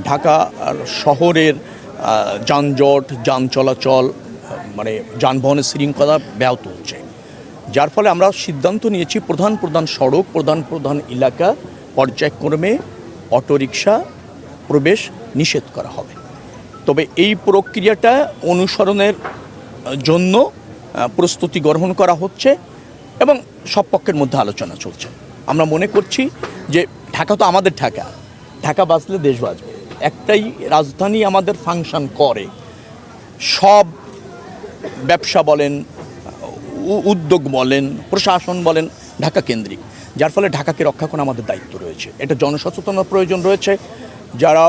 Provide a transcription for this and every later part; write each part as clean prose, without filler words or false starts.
ঢাকা শহরের যানজট, যান চলাচল, মানে যানবাহনের শৃঙ্খলা ব্যাহত হচ্ছে। যার ফলে আমরা সিদ্ধান্ত নিয়েছি প্রধান প্রধান সড়ক, প্রধান প্রধান এলাকা পর্যায়ক্রমে অটোরিকশা প্রবেশ নিষেধ করা হবে। তবে এই প্রক্রিয়াটা অনুসরণের জন্য প্রস্তুতি গ্রহণ করা হচ্ছে এবং সব পক্ষের মধ্যে আলোচনা চলছে। আমরা মনে করছি যে ঢাকা তো আমাদের ঢাকা, ঢাকা বাঁচলে দেশ বাঁচবে। একটাই রাজধানী আমাদের ফাংশন করে, সব ব্যবসা বলেন, উদ্যোগ বলেন, প্রশাসন বলেন ঢাকা কেন্দ্রিক। যার ফলে ঢাকাকে রক্ষা করা আমাদের দায়িত্ব রয়েছে। এটা জনসচেতনার প্রয়োজন রয়েছে। যারা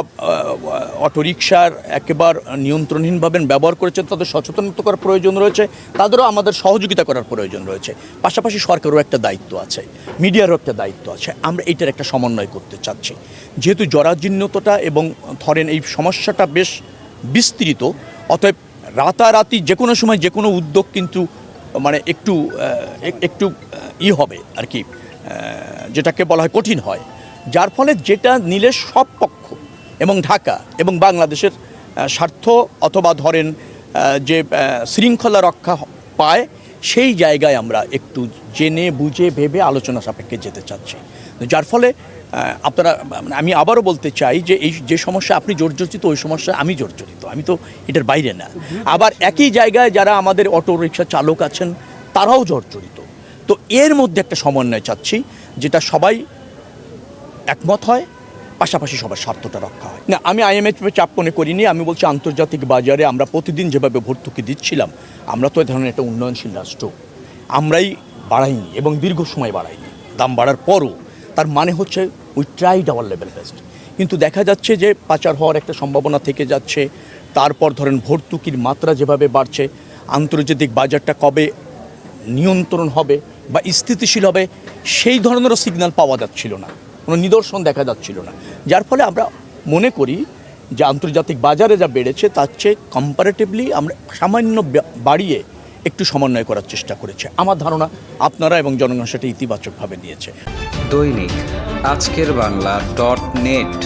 অটোরিকশার একেবারে নিয়ন্ত্রণহীনভাবে ব্যবহার করেছে তাদের সচেতনতা করার প্রয়োজন রয়েছে, তাদেরও আমাদের সহযোগিতা করার প্রয়োজন রয়েছে। পাশাপাশি সরকারও একটা দায়িত্ব আছে, মিডিয়ারও একটা দায়িত্ব আছে। আমরা এইটার একটা সমন্বয় করতে চাচ্ছি। যেহেতু জরাজীর্ণতাটা এবং ধরেন এই সমস্যাটা বেশ বিস্তৃত, অতএব রাতারাতি যে কোনো সময় যে কোনো উদ্যোগ কিন্তু মানে একটু হবে আর কি, যেটাকে বলা হয় কঠিন হয়। যার ফলে যেটা নিলে সব পক্ষ এবং ঢাকা এবং বাংলাদেশের স্বার্থ অথবা ধরেন যে শৃঙ্খলা রক্ষা পায়, সেই জায়গায় আমরা একটু জেনে বুঝে ভেবে আলোচনা সাপেক্ষে যেতে চাচ্ছি। যার ফলে আপনারা, আমি আবারও বলতে চাই যে এই যে সমস্যা আপনি জর্জরিত, ওই সমস্যা আমি জর্জরিত, আমি তো এটার বাইরে না। আবার একই জায়গায় যারা আমাদের অটো রিকশা চালক আছেন তারাও জর্জরিত। তো এর মধ্যে একটা সমন্বয় চাচ্ছি, যেটা সবাই একমত হয়, পাশাপাশি সবার স্বার্থটা রক্ষা হয়। না, আমি আইএমএফের চাপ মনে করিনি। আমি বলছি আন্তর্জাতিক বাজারে আমরা প্রতিদিন যেভাবে ভর্তুকি দিচ্ছিলাম, আমরা তো এ ধরনের একটা উন্নয়নশীল রাষ্ট্র, আমরাই বাড়াইনি এবং দীর্ঘ সময় বাড়াইনি। দাম বাড়ার পরও তার মানে হচ্ছে we tried hour level best. কিন্তু দেখা যাচ্ছে যে পাচার হওয়ার একটা সম্ভাবনা থেকে যাচ্ছে। তারপর ধরেন ভর্তুকির মাত্রা যেভাবে বাড়ছে, আন্তর্জাতিক বাজারটা কবে নিয়ন্ত্রণ হবে বা স্থিতিশীল হবে সেই ধরনেরও সিগন্যাল পাওয়া যাচ্ছিল না, কোনো নিদর্শন দেখা যাচ্ছিল না। যার ফলে আমরা মনে করি যে আন্তর্জাতিক বাজারে যা বেড়েছে তার চেয়ে কম্পারেটিভলি আমরা সামান্য বাড়িয়ে একটু সমন্বয় করার চেষ্টা করেছে। আমার ধারণা আপনারা এবং জনগণ সেটা ইতিবাচকভাবে নিয়েছে। দৈনিক আজকের বাংলা .net